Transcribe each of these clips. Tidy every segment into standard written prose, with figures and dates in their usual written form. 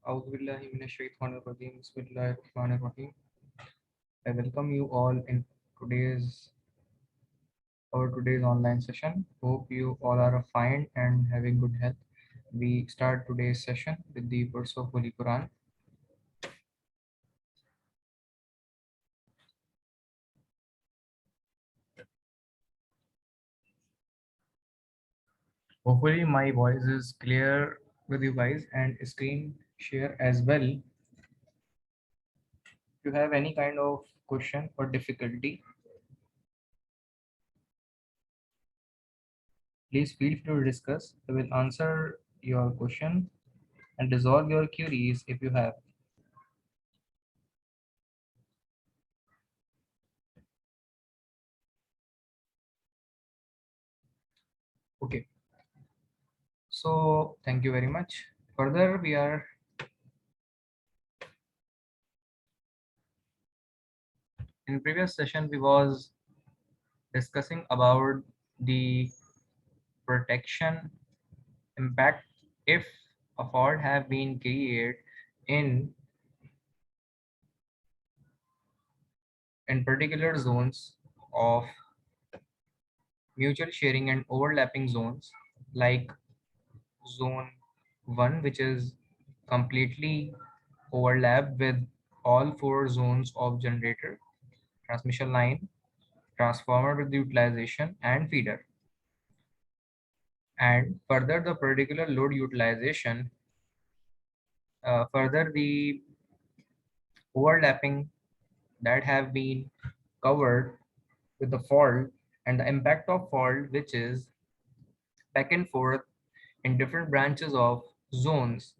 أعوذ بالله من الشيطان الرجيم. بسم الله الرحمن الرحيم. I welcome you all in today's online session. Hope you all are fine and having good health. We start today's session with the verse of Holy Quran. Hopefully my voice is clear with you guys and screen share as well. If you have any kind of question or difficulty, please feel free to discuss. I will answer your question and resolve your queries if you have. Okay, so thank you very much. Further, we are in previous session we was discussing about the protection impact if a fault have been created in particular zones of mutual sharing and overlapping zones like zone 1, which is completely overlap with all four zones of generator, transmission line, transformer with utilization and feeder. And further the particular load utilization, further the overlapping that have been covered with the fault and the impact of fault, which is back and forth in different branches of zones,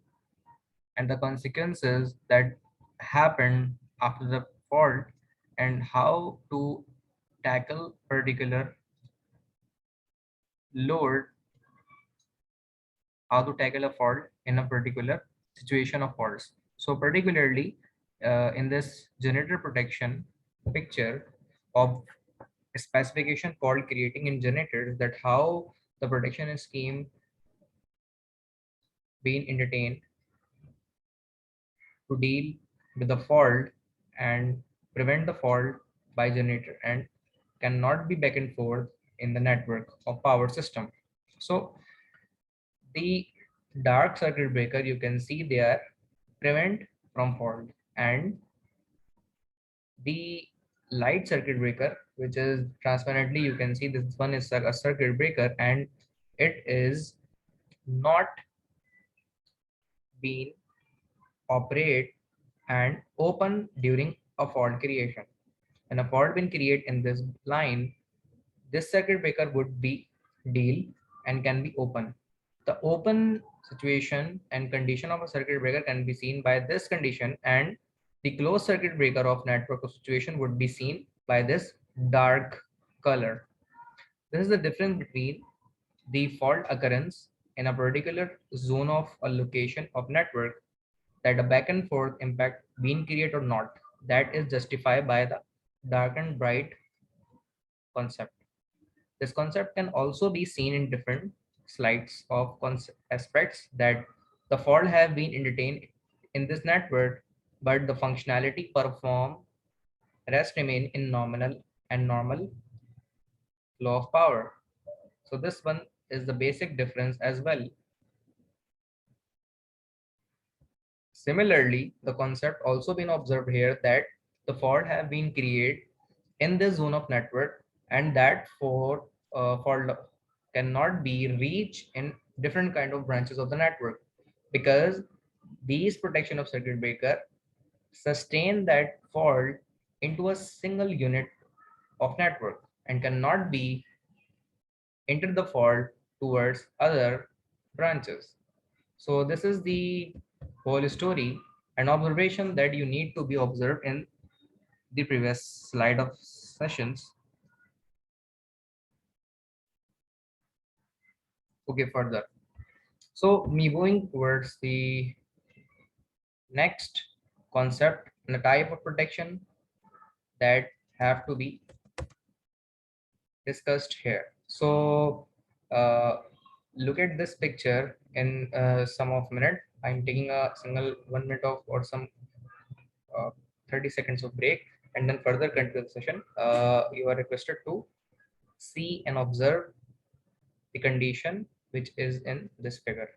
and the consequences that happen after the fault, and how to tackle particular load, how to tackle a fault in a particular situation of faults. So particularly in this generator protection picture of specification called creating in generators, that how the protection scheme being entertained to deal with the fault and prevent the fault by generator and cannot be back and forth in the network of power system. So the dark circuit breaker, you can see there, prevent from fault, and the light circuit breaker, which is transparently, you can see this one is a circuit breaker and it is not being operate and open during a fault creation. When a fault been created in this line, this circuit breaker would be deal and can be open. The open situation and condition of a circuit breaker can be seen by this condition, and the closed circuit breaker of network of situation would be seen by this dark color. This is the difference between the fault occurrence in a particular zone of a location of network, that a back and forth impact being created or not, that is justified by the dark and bright concept. This concept can also be seen in different slides of aspects, that the fault have been entertained in this network, but the functionality perform rest remain in nominal and normal flow of power. So this one is the basic difference as well. Similarly, the concept also been observed here, that the fault have been created in this zone of network, and that for fault cannot be reached in different kind of branches of the network, because these protection of circuit breaker sustain that fault into a single unit of network and cannot be enter the fault towards other branches. So this is the whole story and observation that you need to be observed in the previous slide of sessions. Okay, further. So me moving towards the next concept and the type of protection that have to be discussed here. So look at this picture in some of minute. I'm taking a single 1 minute of or some uh, 30 seconds of break and then further continue the session. You are requested to see and observe the condition which is in this figure.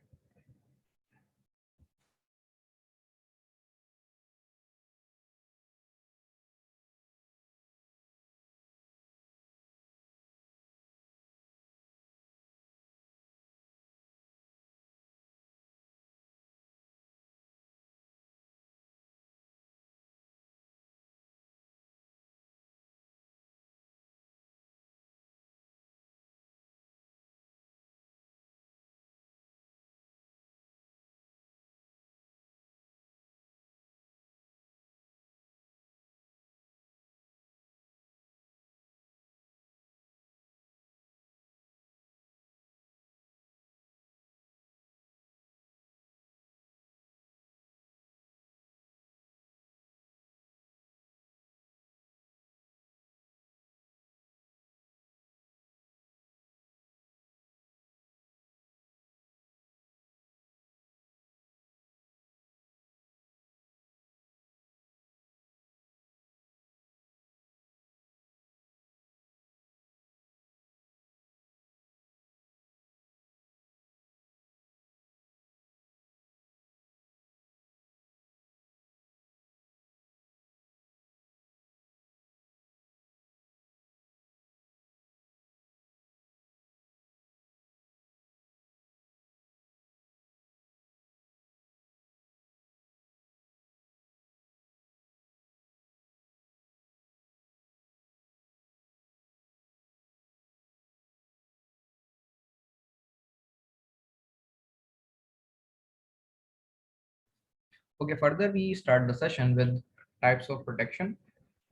Okay, further we start the session with types of protection.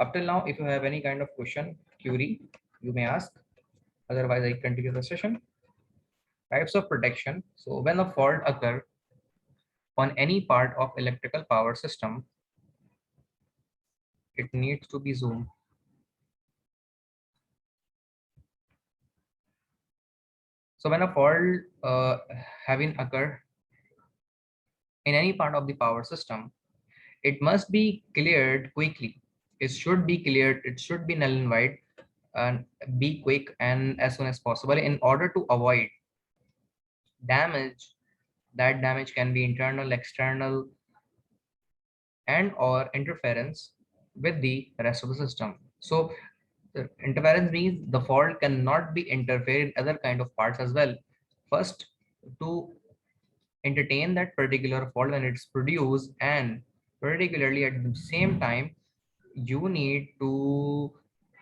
Up till now, if you have any kind of question, query, you may ask. Otherwise, I continue the session. Types of protection. So when a fault occurs on any part of electrical power system, it needs to be zoomed. So when a fault having occurred in any part of the power system, it must be cleared quickly. It should be cleared. It should be null and void and be quick and as soon as possible in order to avoid damage. That damage can be internal, external, and or interference with the rest of the system. So the interference means the fault cannot be interfered in other kind of parts as well. First, to entertain that particular fault when it's produced, and particularly at the same time, you need to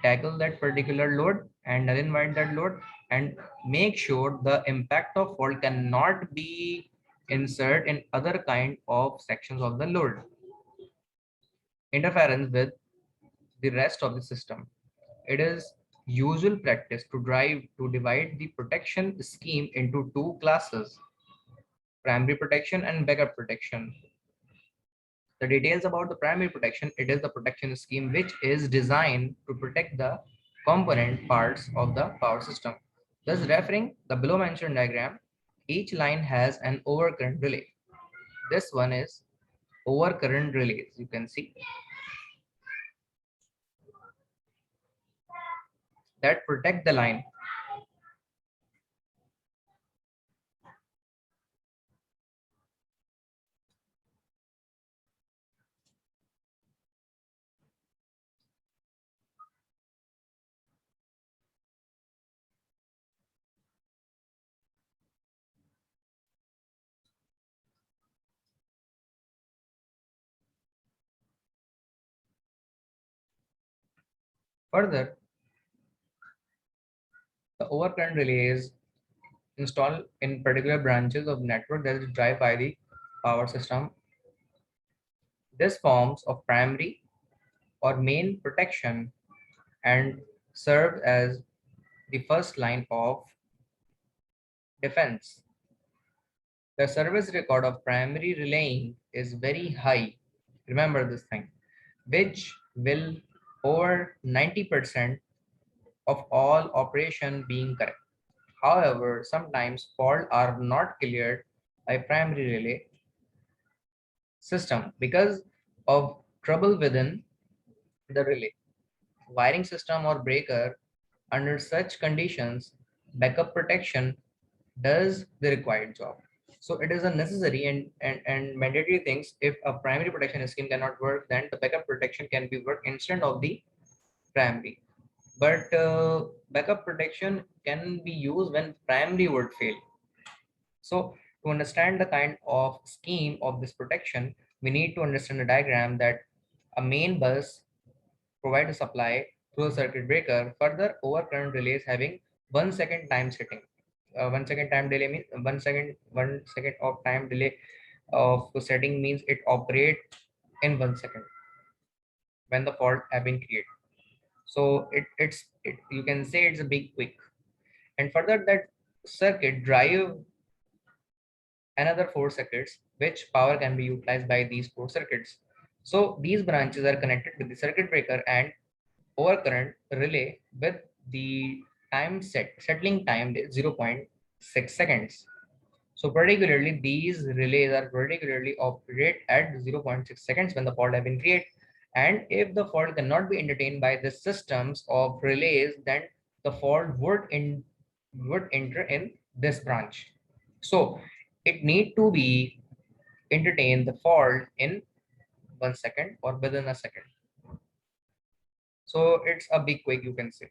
tackle that particular load and null and void that load and make sure the impact of fault cannot be insert in other kind of sections of the load interference with the rest of the system. It is usual practice to divide the protection scheme into two classes: primary protection and backup protection. The details about the primary protection: it is the protection scheme which is designed to protect the component parts of the power system. Thus, referring the below mentioned diagram, each line has an overcurrent relay. This one is overcurrent relays. You can see that protect the line. Further, the overcurrent relay is installed in particular branches of network that is driven by the power system. This forms of primary or main protection and serves as the first line of defense. The service record of primary relaying is very high. Remember this thing, which will over 90% of all operation being correct. However, sometimes faults are not cleared by primary relay. system because of trouble within the relay, wiring system or breaker. Under such conditions, backup protection does the required job. So it is a necessary and mandatory things. If a primary protection scheme cannot work, then the backup protection can be worked instead of the primary. But backup protection can be used when primary would fail. So to understand the kind of scheme of this protection, we need to understand the diagram that a main bus provide a supply through a circuit breaker. Further, overcurrent relays having 1 second time setting. 1 second time delay means 1 second of time delay of setting means it operate in 1 second when the fault have been created. So you can say it's a big quick. And further that circuit drive another 4 circuits, which power can be utilized by these 4 circuits. So these branches are connected with the circuit breaker and overcurrent relay with the settling time is 0.6 seconds. So particularly these relays are particularly operate at 0.6 seconds when the fault have been created. And if the fault cannot be entertained by the systems of relays, then the fault would enter in this branch. So it need to be entertain the fault in 1 second or within a second. So it's a big quick, you can say.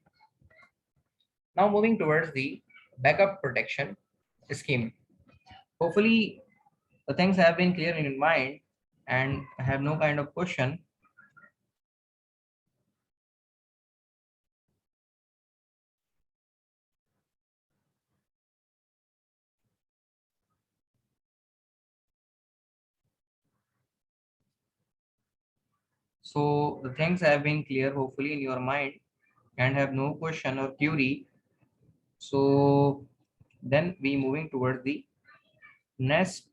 Now moving towards the backup protection scheme. Hopefully the things have been clear in your mind and have no kind of question. So the things have been clear hopefully in your mind and have no question or query. So then we moving towards the next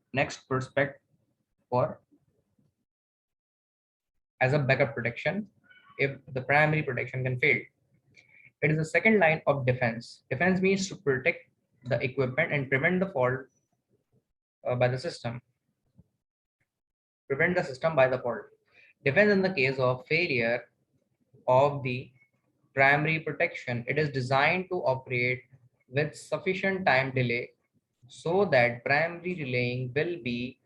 perspective for as a backup protection if the primary protection can fail. It is the second line of defense. Defense means to protect the equipment and prevent the fault by the system. Prevent the system by the fault. Defense in the case of failure of the primary protection. It is designed to operate with sufficient time delay so that primary relaying will be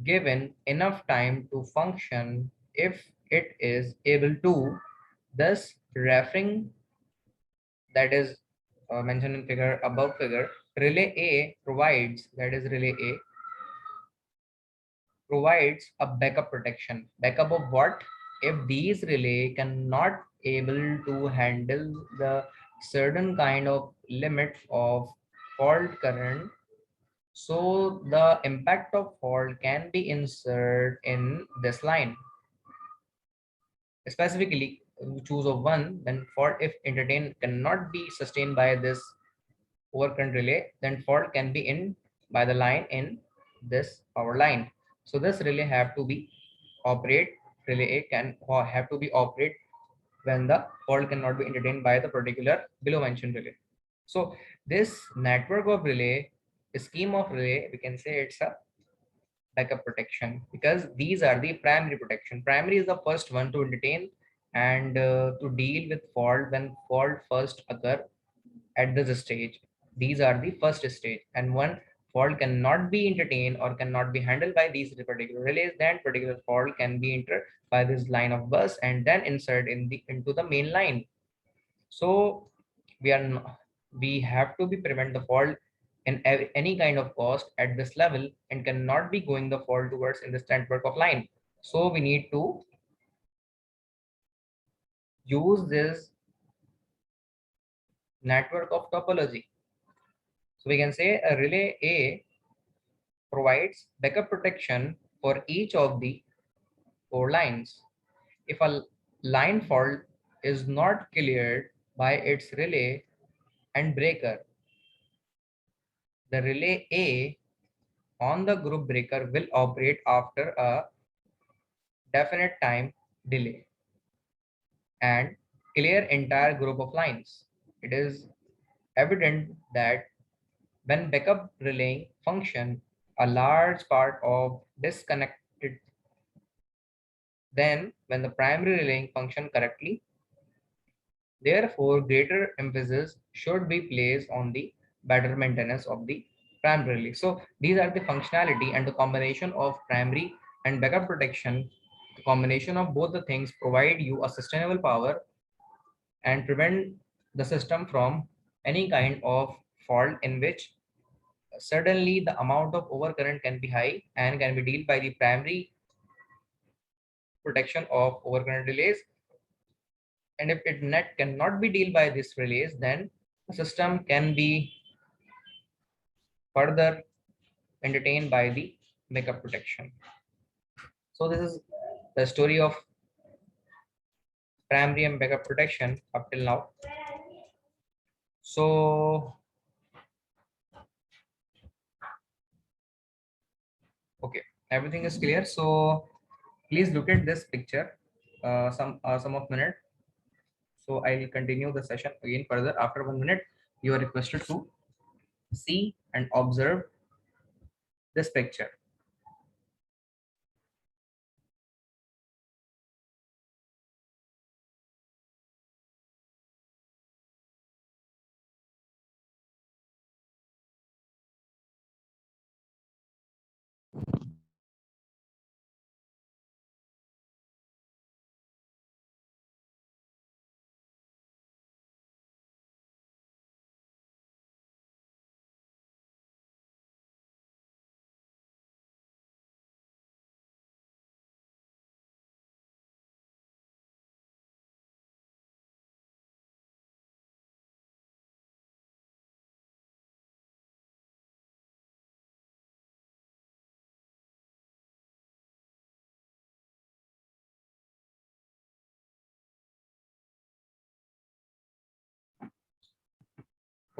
given enough time to function if it is able to. Thus, referring that is mentioned in figure above figure, relay A provides, that is relay A provides a backup protection. Backup of what? If these relay cannot able to handle the certain kind of limit of fault current, so the impact of fault can be inserted in this line. Specifically, choose of one, then fault if entertained cannot be sustained by this overcurrent relay, then fault can be in by the line in this power line. So this relay have to be operate, relay A can have to be operate when the fault cannot be entertained by the particular below mentioned relay. So this network of relay, scheme of relay, we can say it's a backup protection because these are the primary protection. Primary is the first one to entertain and to deal with fault when fault first occur at this stage. These are the first stage, and one fault cannot be entertained or cannot be handled by these particular relays, then particular fault can be entered by this line of bus and then insert in the into the main line. So we are we have to be prevent the fault in any kind of cost at this level and cannot be going the fault towards in this network of line. So we need to use this network of topology. So we can say a relay A provides backup protection for each of the 4 lines. If a line fault is not cleared by its relay and breaker, the relay A on the group breaker will operate after a definite time delay and clear entire group of lines. It is evident that when backup relaying function, a large part of disconnected then when the primary relaying function correctly. Therefore, greater emphasis should be placed on the better maintenance of the primary relay. So these are the functionality and the combination of primary and backup protection. The combination of both the things provide you a sustainable power and prevent the system from any kind of fault in which suddenly the amount of overcurrent can be high and can be dealt by the primary protection of overcurrent relays. And if it net cannot be dealt by this relays, then the system can be further entertained by the backup protection. So this is the story of primary and backup protection up till now. So okay, everything is clear. So please look at this picture some of minute. So I will continue the session again further. After 1 minute, you are requested to see and observe this picture.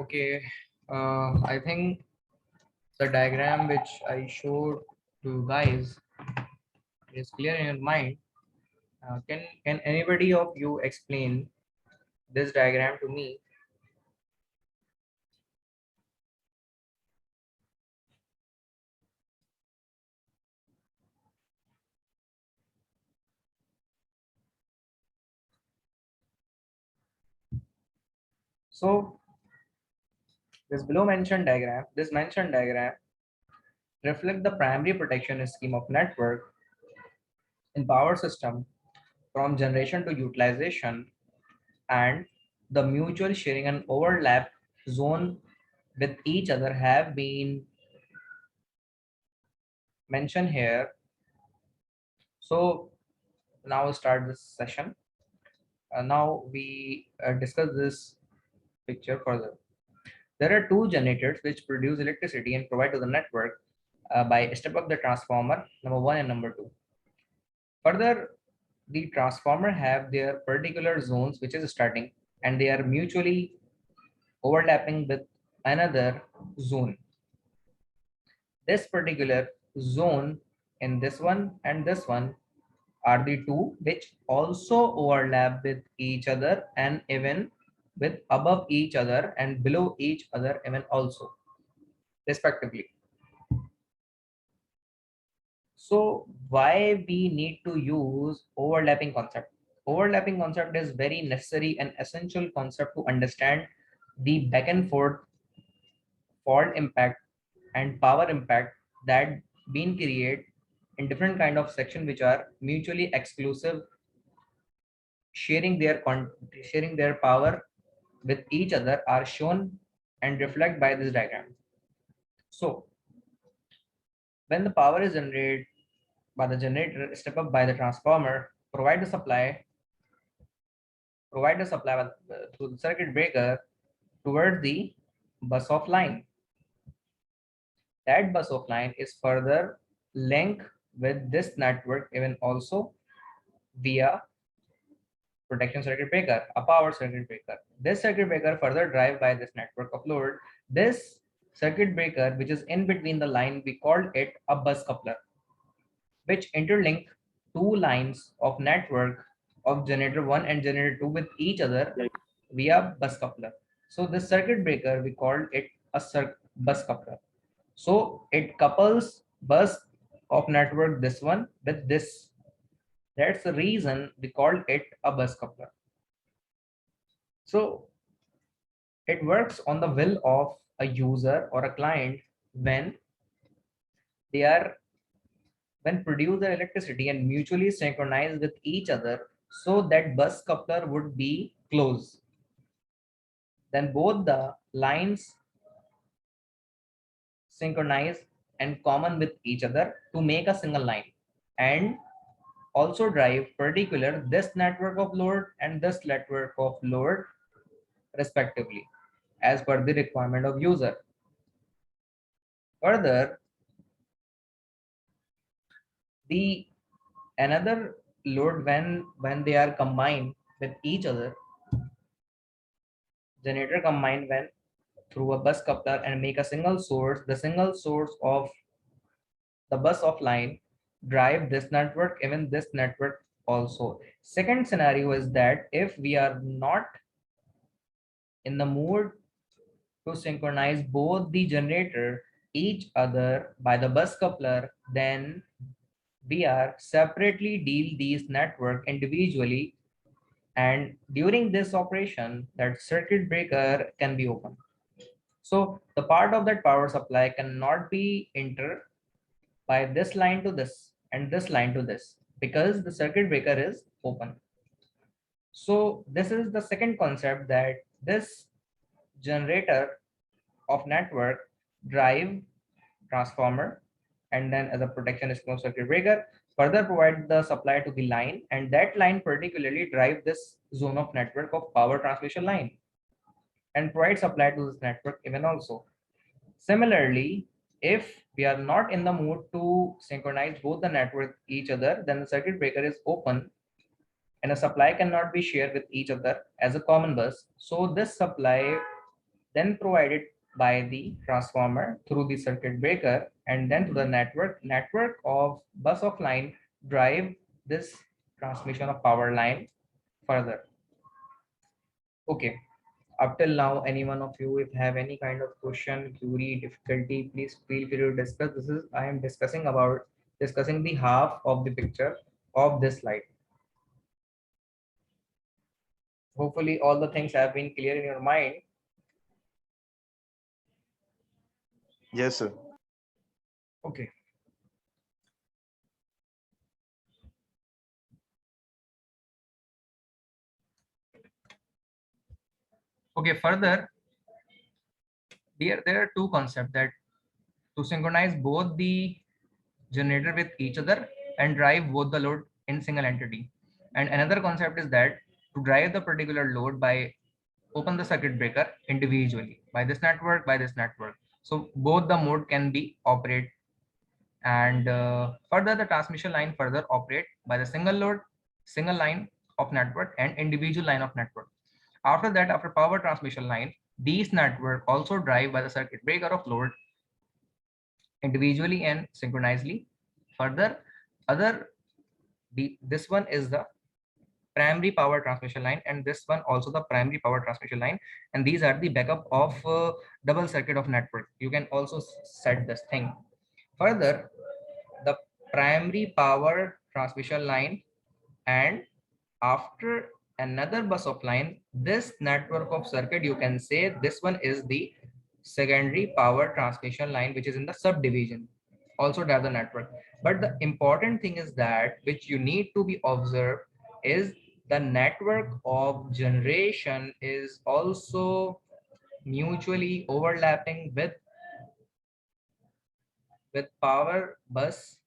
Okay, I think the diagram which I showed to you guys is clear in your mind. Can anybody of you explain this diagram to me? So this mentioned diagram reflect the primary protection scheme of network in power system from generation to utilization, and the mutual sharing and overlap zone with each other have been mentioned here. So now we start this session. Now we discuss this picture further. There are two generators which produce electricity and provide to the network by step up the transformer number one and number two. Further, the transformer have their particular zones which is starting, and they are mutually overlapping with another zone. This particular zone in this one and this one are the two which also overlap with each other and even with above each other and below each other even also respectively. So why we need to use overlapping concept? Overlapping concept is very necessary and essential concept to understand the back and forth fault impact and power impact that been created in different kind of section which are mutually exclusive, sharing sharing their power with each other are shown and reflect by this diagram. So when the power is generated by the generator, step up by the transformer, provide the supply to the circuit breaker towards the bus of line. That bus of line is further linked with this network even also via protection circuit breaker, a power circuit breaker. This circuit breaker further drive by this network of load. This circuit breaker, which is in between the line, we called it a bus coupler, which interlink two lines of network of generator 1 and generator 2 with each other via bus coupler. So this circuit breaker, we called it a bus coupler. So it couples bus of network this one with this That's the reason we called it a bus coupler. So it works on the will of a user or a client when they are when produce their electricity and mutually synchronize with each other, so that bus coupler would be closed. Then both the lines synchronize and common with each other to make a single line, and also drive particular this network of load and this network of load respectively as per the requirement of user. Further, the another load when they are combined with each other, generator combined when through a bus coupler and make a single source, the single source of the bus of line drive this network, even this network also. Second scenario is that if we are not in the mood to synchronize both the generator each other by the bus coupler, then we are separately deal these network individually, and during this operation that circuit breaker can be open. So the part of that power supply cannot be entered by this line to this and this line to this because the circuit breaker is open. So this is the second concept, that this generator of network drive transformer, and then as a protection is closed circuit breaker, further provide the supply to the line, and that line particularly drive this zone of network of power transmission line and provide supply to this network even also. Similarly, if we are not in the mood to synchronize both the network each other, then the circuit breaker is open and a supply cannot be shared with each other as a common bus. So this supply then provided by the transformer through the circuit breaker and then to the network of bus of line drive this transmission of power line further. Okay, up till now, any one of you if have any kind of question, query, difficulty, please feel free to discuss. This is I am discussing the half of the picture of this slide. Hopefully all the things have been clear in your mind. Yes, sir. Okay. Okay, further, there are two concepts, that to synchronize both the generator with each other and drive both the load in single entity. And another concept is that to drive the particular load by open the circuit breaker individually by this network, by this network. So both the mode can be operate, and further the transmission line further operate by the single load, single line of network and individual line of network. After that, after power transmission line, these network also drive by the circuit breaker of load individually and synchronously. Further, this one is the primary power transmission line, and this one also the primary power transmission line, and these are the backup of double circuit of network. You can also set this thing. Further, the primary power transmission line, and after another bus of line, this network of circuit, you can say this one is the secondary power transmission line, which is in the subdivision, also drive the network. But the important thing is that which you need to be observed is the network of generation is also mutually overlapping with power bus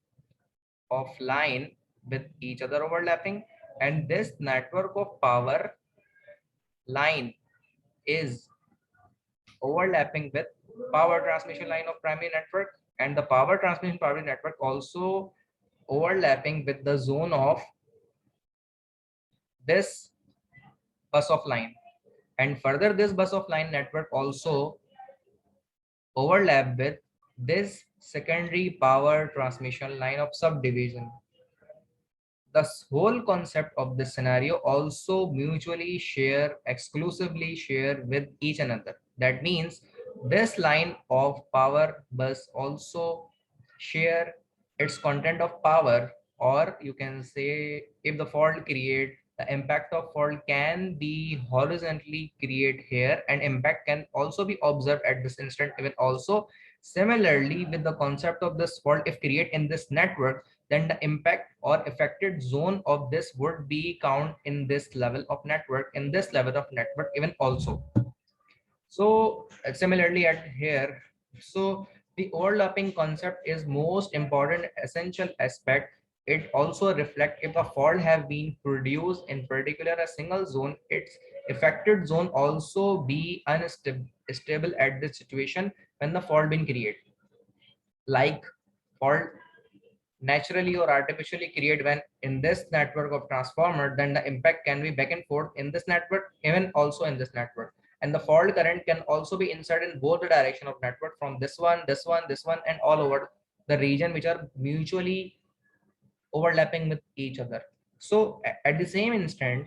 of line with each other overlapping, and this network of power line is overlapping with power transmission line of primary network, and the power transmission primary network also overlapping with the zone of this bus of line, and further this bus of line network also overlap with this secondary power transmission line of subdivision. The whole concept of this scenario also mutually share, exclusively share with each another. That means this line of power bus also share its content of power or you can say if the fault create, the impact of fault can be horizontally create here, and impact can also be observed at this instant. Even also similarly with the concept of this fault, if create in this network, then the impact or affected zone of this would be count in this level of network, in this level of network even also. So similarly at here, so the overlapping concept is most important essential aspect. It also reflect if a fault have been produced in particular a single zone, its affected zone also be unstable at this situation when the fault been created. Like fault naturally or artificially create when in this network of transformer, then the impact can be back and forth in this network, even also in this network. And the fault current can also be inserted in both the direction of network, from this one, this one, this one, and all over the region which are mutually overlapping with each other. So at the same instant,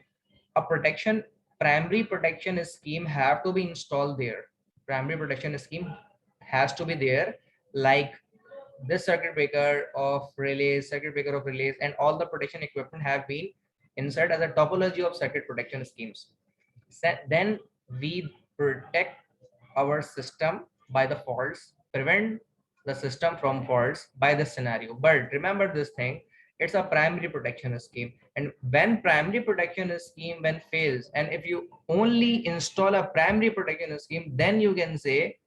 a protection primary protection scheme have to be installed there. Primary protection scheme has to be there, like this circuit breaker of relays, and all the protection equipment have been inserted as a topology of circuit protection schemes. Then we protect our system by the faults, prevent the system from faults by this scenario. But remember this thing, it's a primary protection scheme. And when primary protection scheme when fails, and if you only install a primary protection scheme, then you can say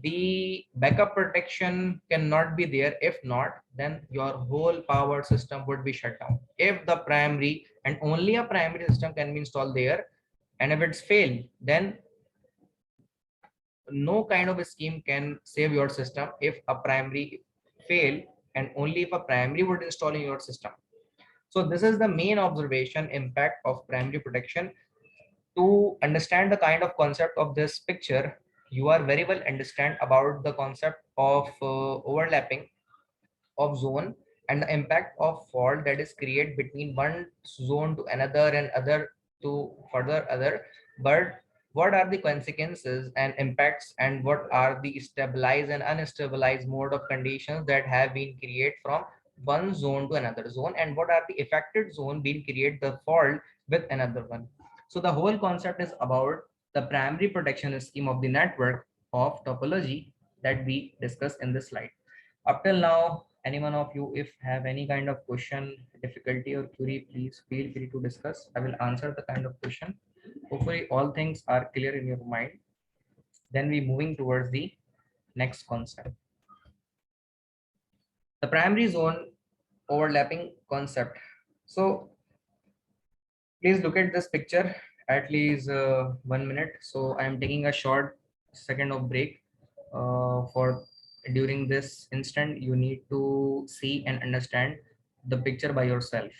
the backup protection cannot be there. If not, then your whole power system would be shut down. If the primary and only a primary system can be installed there, and if it's failed, then no kind of a scheme can save your system if a primary fail, and only if a primary would install in your system. So this is the main observation impact of primary protection. To understand the kind of concept of this picture, you are very well understand about the concept of overlapping of zone and the impact of fault that is created between one zone to another and other to further other. But what are the consequences and impacts, and what are the stabilized and unstabilized mode of conditions that have been created from one zone to another zone, and what are the affected zone being create the fault with another one. So the whole concept is about the primary protection scheme of the network of topology that we discussed in this slide. Up till now, any one of you, if have any kind of question, difficulty or query, please feel free to discuss. I will answer the kind of question. Hopefully all things are clear in your mind. Then we moving towards the next concept. The primary zone overlapping concept. So please look at this picture at least 1 minute. So I am taking a short second of break for during this instant. You need to see and understand the picture by yourself.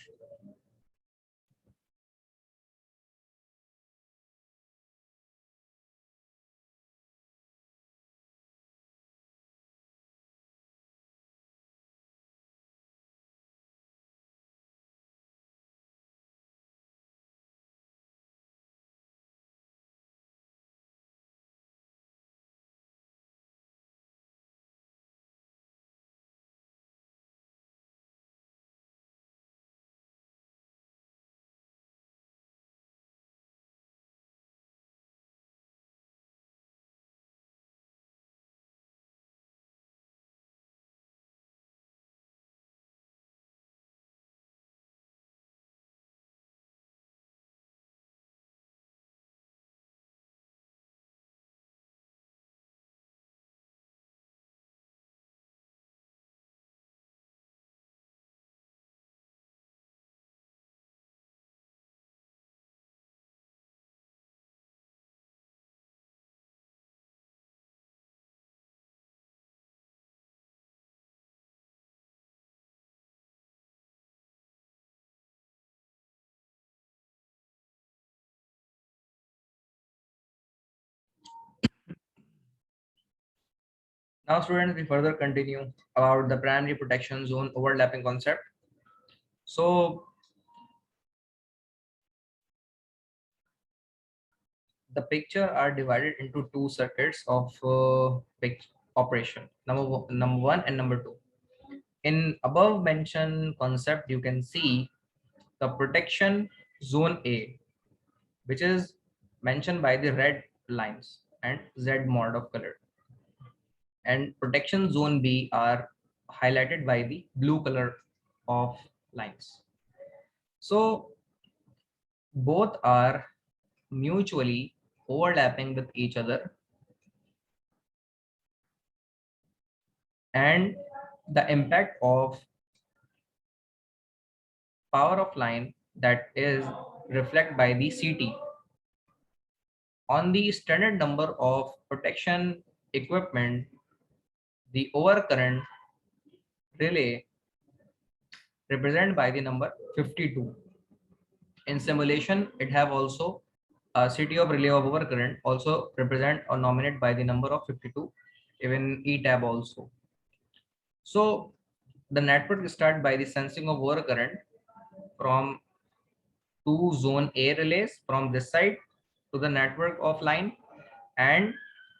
Now students, we further continue about the primary protection zone overlapping concept. So the picture are divided into two circuits of operation, number one and number two. In above mentioned concept, you can see the protection zone A, which is mentioned by the red lines and Z mod of color, and protection zone B are highlighted by the blue color of lines. So both are mutually overlapping with each other, and the impact of power of line that is reflected by the CT on the standard number of protection equipment, the overcurrent relay represented by the number 52. In simulation, it have also a city of relay of overcurrent also represent or nominate by the number of 52, even E tab also. So the network start by the sensing of overcurrent from two zone A relays from this side to the network of line, and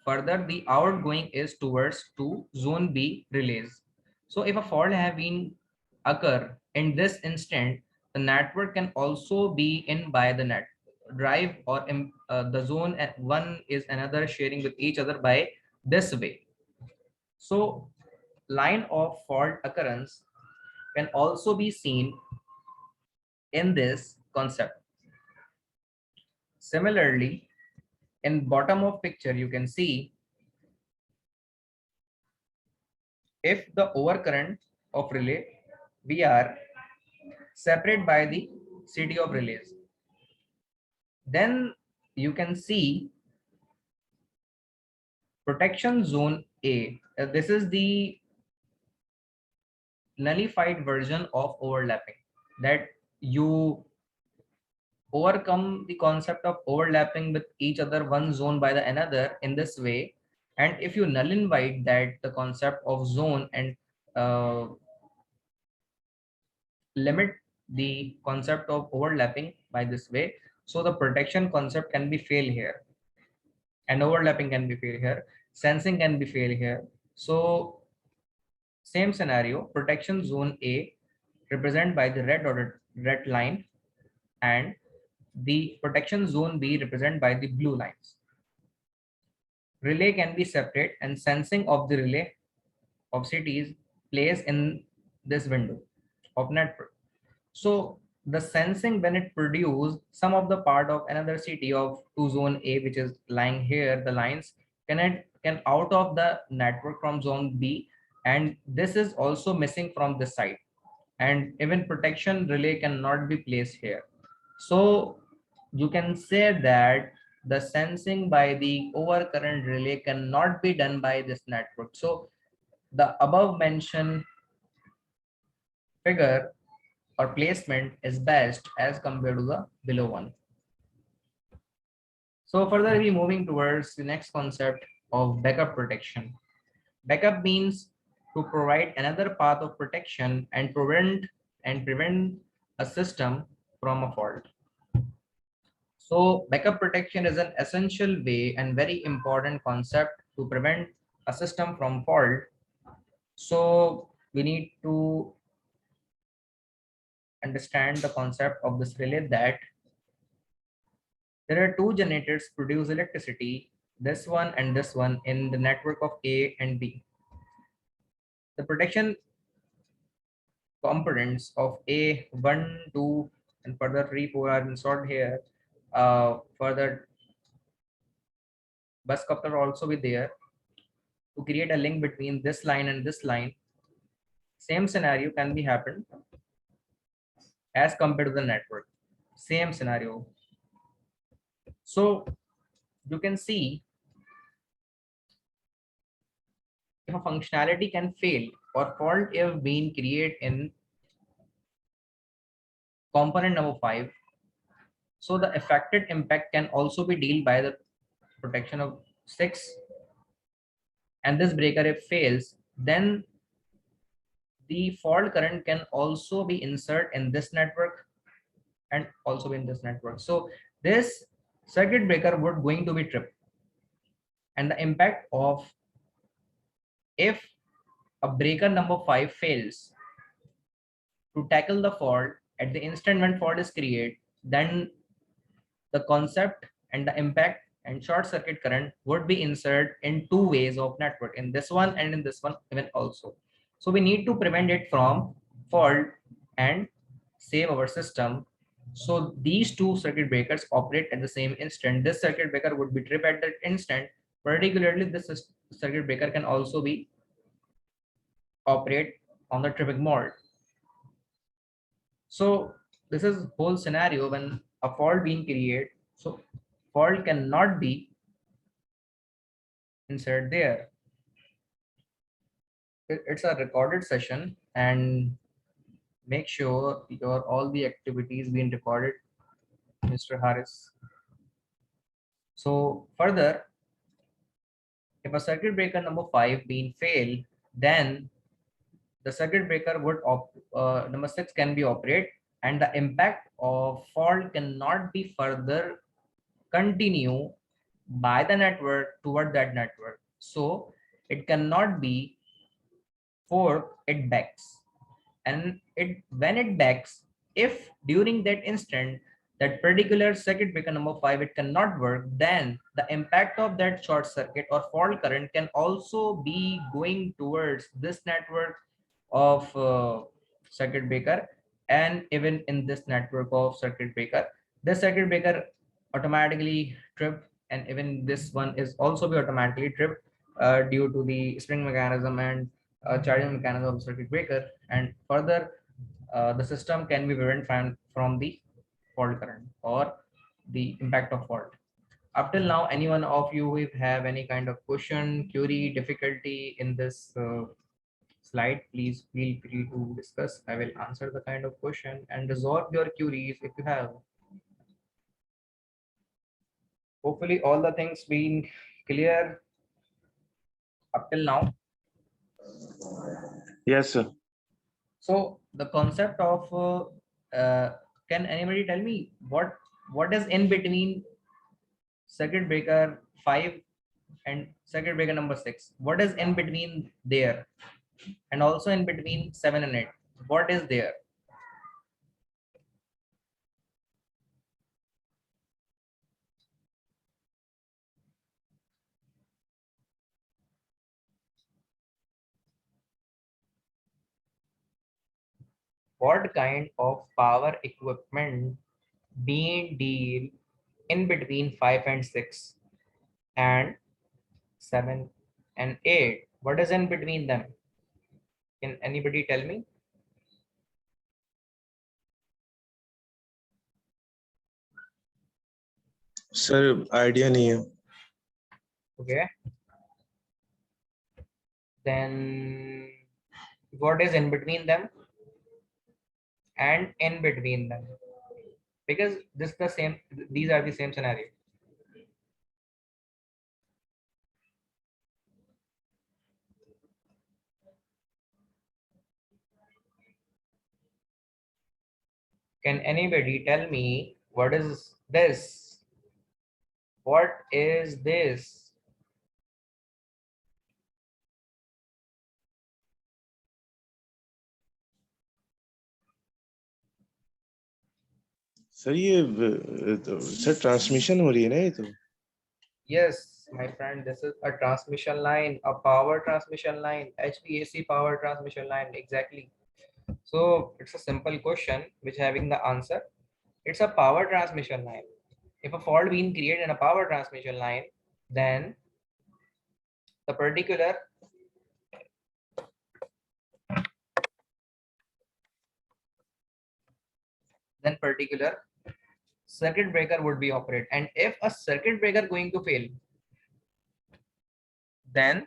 further the outgoing is towards to zone B relays. So if a fault have been occur in this instant, the network can also be in by the net drive or the zone at one is another sharing with each other by this way. So line of fault occurrence can also be seen in this concept. Similarly, in bottom of picture, you can see if the overcurrent of relay we are separate by the city of relays, then you can see protection zone A. This is the nullified version of overlapping, that you overcome the concept of overlapping with each other one zone by the another in this way. And if you nullify that the concept of zone and uh, limit the concept of overlapping by this way, so the protection concept can be failed here, and overlapping can be failed here, sensing can be failed here. So same scenario, protection zone A represented by the red dotted red line, and the protection zone B represented by the blue lines. Relay can be separate, and sensing of the relay of cities plays in this window of network. So the sensing when it produce some of the part of another city of two zone A, which is lying here, the lines can out of the network from zone B, and this is also missing from this side, and even protection relay cannot be placed here. So you can say that the sensing by the overcurrent relay cannot be done by this network. So the above mentioned figure or placement is best as compared to the below one. So further we moving towards the next concept of backup protection. Backup means to provide another path of protection and prevent a system from a fault. So backup protection is an essential way and very important concept to prevent a system from fault. So we need to understand the concept of this relay, that there are two generators produce electricity, this one and this one, in the network of A and B. The protection components of A, 1, 2, and further 3, 4 are installed here. Further bus coupler also be there to create a link between this line and this line. Same scenario can be happened as compared to the network. Same scenario. So you can see if a functionality can fail or fault if being created in component number 5, so the affected impact can also be dealt by the protection of 6, and this breaker if fails, then the fault current can also be insert in this network and also in this network. So this circuit breaker would going to be tripped, and the impact of if a breaker number 5 fails to tackle the fault at the instant when fault is created, then the concept and the impact and short circuit current would be inserted in two ways of network, in this one and in this one even also. So we need to prevent it from fault and save our system. So these two circuit breakers operate at the same instant. This circuit breaker would be trip at that instant. Particularly this circuit breaker can also be operate on the tripping mode. So this is whole scenario when a fault being created. So fault cannot be inserted there. It's a recorded session, and make sure your all the activities being recorded, Mr. Harris. So further, if a circuit breaker number 5 being failed, then the circuit breaker would number 6 can be operated, and the impact of fault cannot be further continue by the network toward that network. So it cannot be fork, it backs. And it when it backs, if during that instant that particular circuit breaker number 5 it cannot work, then the impact of that short circuit or fault current can also be going towards this network of circuit breaker, and even in this network of circuit breaker, the circuit breaker automatically tripped, and even this one is also be automatically tripped due to the spring mechanism and charging mechanism of circuit breaker. And further, the system can be prevented from the fault current or the impact of fault. Up till now, anyone of you who have any kind of question, query, difficulty in this slide, please feel free to discuss. I will answer the kind of question and resolve your queries if you have. Hopefully, all the things being clear up till now. Yes, sir. So the concept of can anybody tell me what is in between circuit breaker 5 and circuit breaker number 6? What is in between there, and also in between 7 and 8? What is there? What kind of power equipment being deal in between 5 and 6 and 7 and 8? What is in between them? Can anybody tell me? Sir idea नहीं है. Okay, then what is in between them and in between them? Because this the same, these are the same scenario. Can anybody tell me what is this? What is this? Sir ये sir transmission हो रही है ना ये तो. Yes, my friend, this is a transmission line, a power transmission line, HVAC power transmission line, exactly. So it's a simple question which having the answer. It's a power transmission line. If a fault being created in a power transmission line, then the particular circuit breaker would be operated. And if a circuit breaker going to fail, then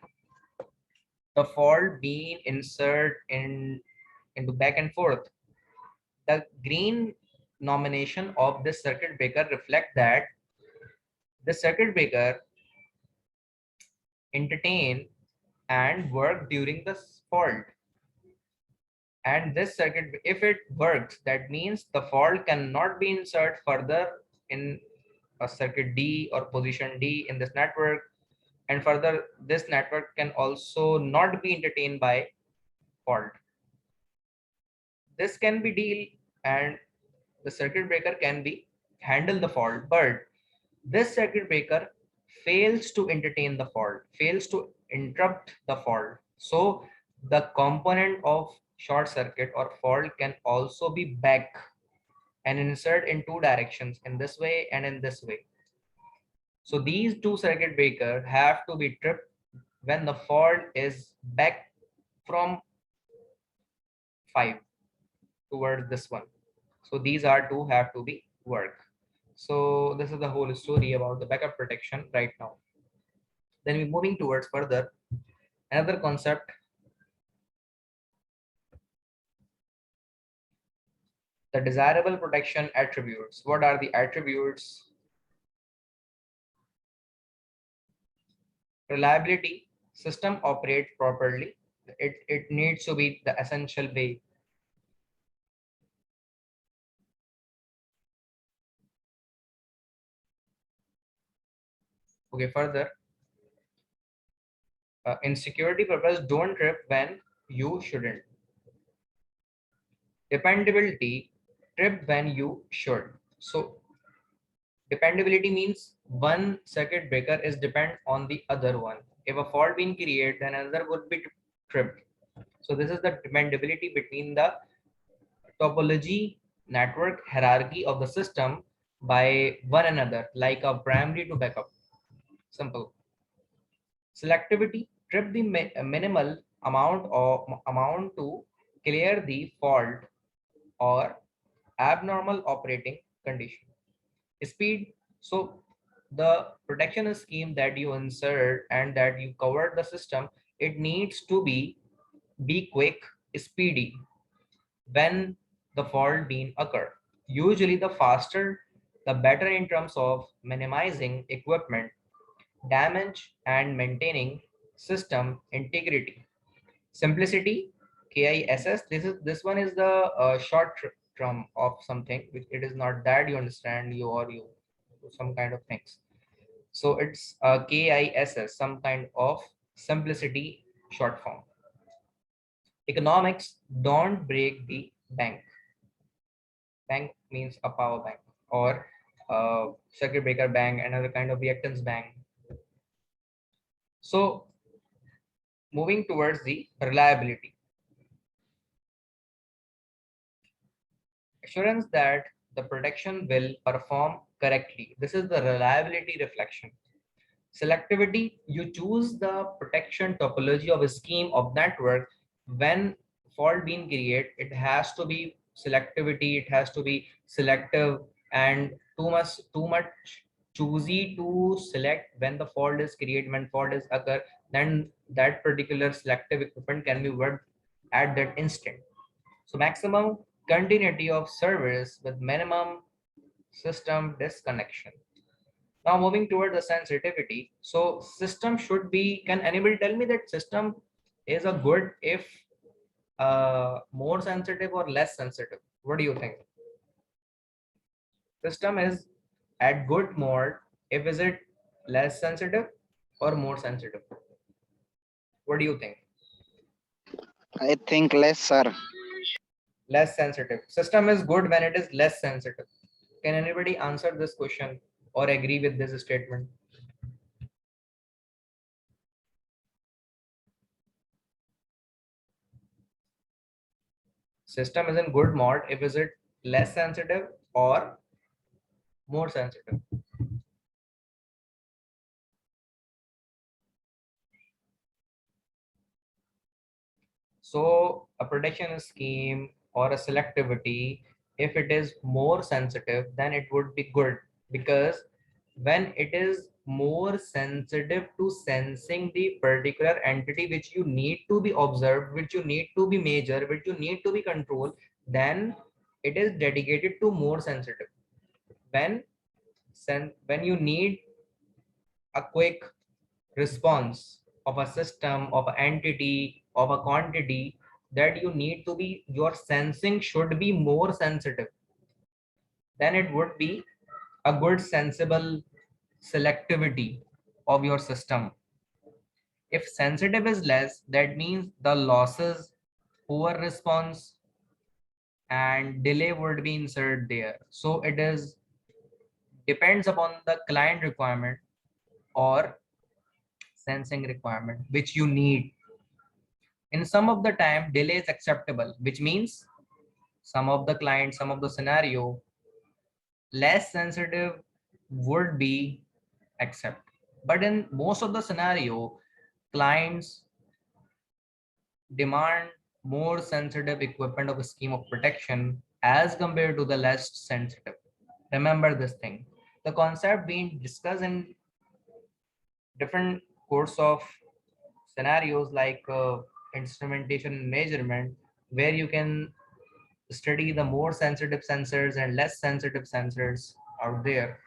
the fault being insert into back and forth. The green nomination of this circuit breaker reflect that the circuit breaker entertain and work during the fault. And this circuit, if it works, that means the fault cannot be inserted further in a circuit D or position D in this network. And further, this network can also not be entertained by fault. This can be deal, and the circuit breaker can be handle the fault, but this circuit breaker fails to entertain the fault, fails to interrupt the fault. So the component of short circuit or fault can also be back and insert in two directions, in this way and in this way. So these two circuit breakers have to be tripped when the fault is back from 5 towards this one. So these are two have to be work. So this is the whole story about the backup protection right now. Then we're moving towards further another concept, the desirable protection attributes. What are the attributes? Reliability, system operate properly. It needs to be the essential way. Okay, further, in security purpose, don't trip when you shouldn't. Dependability, trip when you should. So dependability means one circuit breaker is depend on the other one. If a fault being created, then another would be tripped. So this is the dependability between the topology network hierarchy of the system by one another, like a primary to backup. Simple. Selectivity, trip the minimal amount to clear the fault or abnormal operating condition. Speed, so the protection scheme that you insert and that you cover the system, it needs to be quick, speedy when the fault being occur. Usually the faster the better in terms of minimizing equipment damage and maintaining system integrity. Simplicity, KISS, this one is the short term of something which it is not that you understand you or you some kind of things. So it's KISS, some kind of simplicity short form. Economics, don't break the bank. Bank means a power bank or circuit breaker bank, another kind of reactance bank. So moving towards the reliability, assurance that the protection will perform correctly. This is the reliability reflection. Selectivity, you choose the protection topology of a scheme of network. When fault being created, it has to be selectivity, it has to be selective, and too much choosy to select when the fault is created, when fault is occur, then that particular selective equipment can be worked at that instant. So maximum continuity of service with minimum system disconnection. Now moving toward the sensitivity. So system should be, can anybody tell me that system is a good if more sensitive or less sensitive? What do you think? System is at good mode if is it less sensitive or more sensitive? What do you think? I think less, sir. Less sensitive. System is good when it is less sensitive. Can anybody answer this question or agree with this statement? System is in good mode if is it less sensitive or more sensitive? So a protection scheme or a selectivity, if it is more sensitive, then it would be good, because when it is more sensitive to sensing the particular entity which you need to be observed, which you need to be measured, which you need to be controlled, then it is dedicated to more sensitive. When when you need a quick response of a system, of an entity, of a quantity, that you need to be, your sensing should be more sensitive, then it would be a good sensible selectivity of your system. If sensitive is less, that means the losses poor response, and delay would be inserted there. So it is depends upon the client requirement or sensing requirement which you need. In some of the time, delay is acceptable, which means some of the clients, some of the scenario less sensitive would be accept. But in most of the scenario, clients demand more sensitive equipment of a scheme of protection as compared to the less sensitive. Remember this thing. The concept being discussed in different course of scenarios like instrumentation and measurement, where you can study the more sensitive sensors and less sensitive sensors out there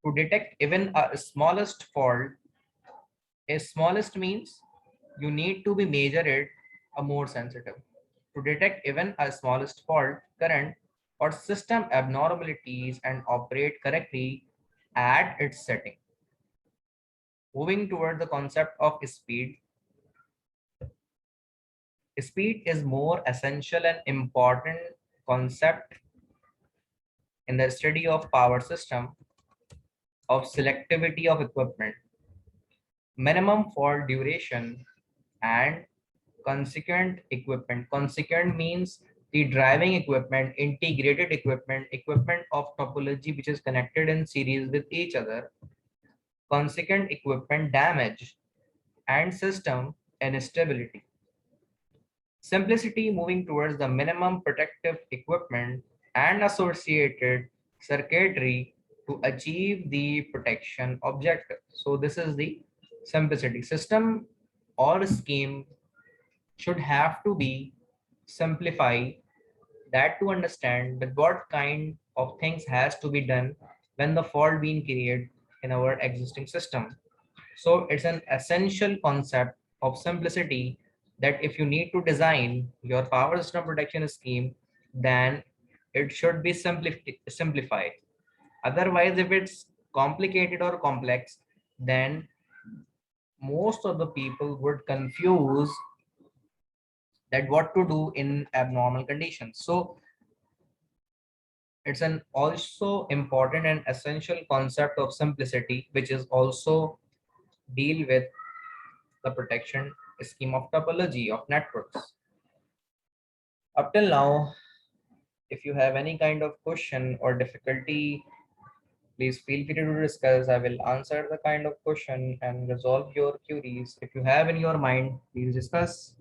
to detect even a smallest fault. A smallest means you need to be measure it a more sensitive to detect even a smallest fault, current, or system abnormalities and operate correctly at its setting. Moving toward the concept of speed, speed is more essential and important concept in the study of power system of selectivity of equipment, minimum fault duration, and consequent equipment. Consequent means the driving equipment, integrated equipment, equipment of topology which is connected in series with each other, consequent equipment damage, and system instability. Simplicity moving towards the minimum protective equipment and associated circuitry to achieve the protection objective. So this is the simplicity. System or scheme should have to be simplified that to understand that what kind of things has to be done when the fault being created in our existing system. So it's an essential concept of simplicity that if you need to design your power system protection scheme, then it should be simplified. Otherwise, if it's complicated or complex, then most of the people would confuse that what to do in abnormal conditions. So it's an also important and essential concept of simplicity, which is also deal with the protection scheme of topology of networks. Up till now, if you have any kind of question or difficulty, please feel free to discuss. I will answer the kind of question and resolve your queries. If you have in your mind, please discuss.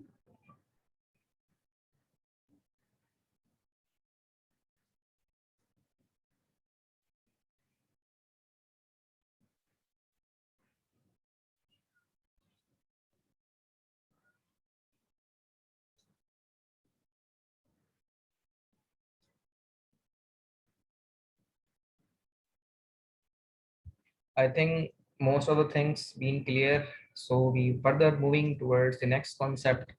I think most of the things being clear. So we further moving towards the next concept.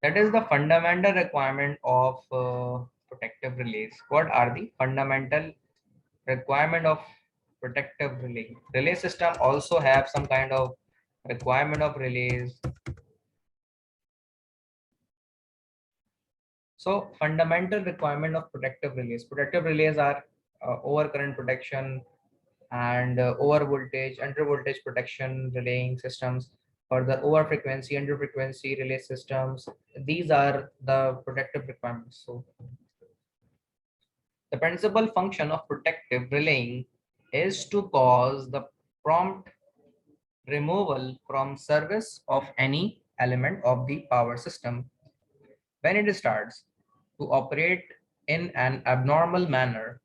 That is the fundamental requirement of protective relays. What are the fundamental requirement of protective relay? Relay system also have some kind of requirement of relays. So fundamental requirement of protective relays. Protective relays are overcurrent protection and over voltage, under voltage protection relaying systems, for the over frequency, under frequency relay systems. These are the protective requirements. So the principal function of protective relaying is to cause the prompt removal from service of any element of the power system when it starts to operate in an abnormal manner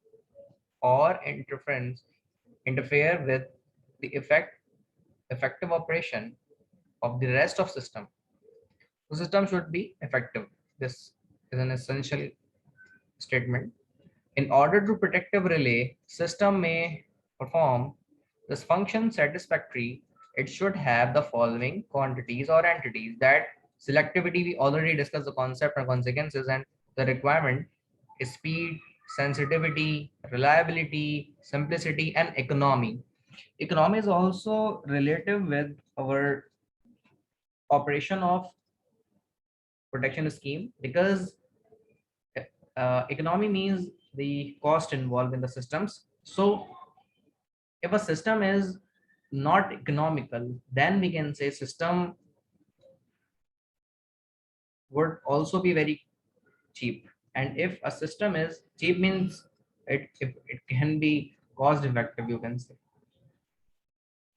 or interfere with the effective operation of the rest of system. The system should be effective. This is an essential statement. In order to protective relay system may perform this function satisfactory, it should have the following quantities or entities. That selectivity, we already discussed the concept and consequences and the requirement is speed, sensitivity, reliability, simplicity, and economy. Economy is also relative with our operation of protection scheme, because economy means the cost involved in the systems. So if a system is not economical, then we can say system would also be very cheap. And if a system is cheap means it can be cost effective, you can say.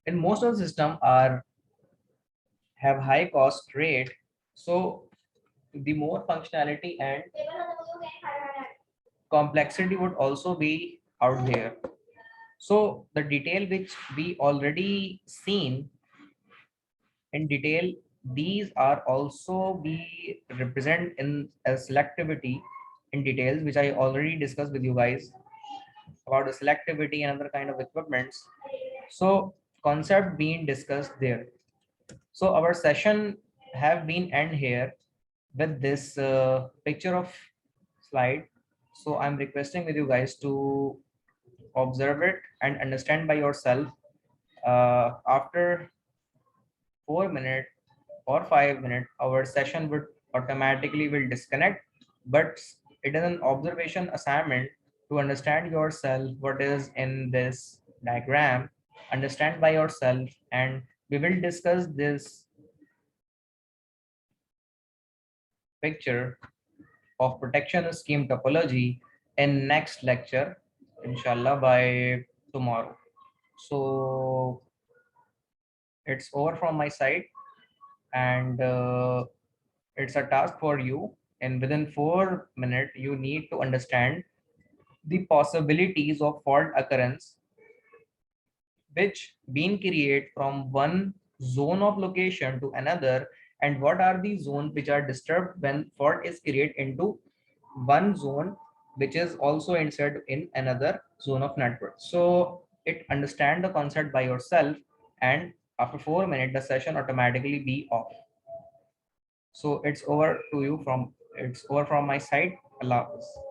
And most of the system are have high cost rate, so the more functionality and complexity would also be out there. So the detail which we already seen in detail, these are also be represent in as selectivity in details, which I already discussed with you guys about the selectivity and other kind of equipments. So concept being discussed there. So our session have been end here with this picture of slide. So I'm requesting with you guys to observe it and understand by yourself. After 4 minutes or 5 minutes, our session would automatically will disconnect. But it is an observation assignment to understand yourself what is in this diagram, understand by yourself, and we will discuss this picture of protection scheme topology in next lecture, inshallah, by tomorrow. So it's over from my side, and it's a task for you, and within 4 minutes you need to understand the possibilities of fault occurrence which been create from one zone of location to another, and what are the zones which are disturbed when fault is created into one zone which is also inserted in another zone of network. So it understand the concept by yourself, and after 4 minutes the session automatically be off. So it's over to you from it's over from my side. Allah Hafiz.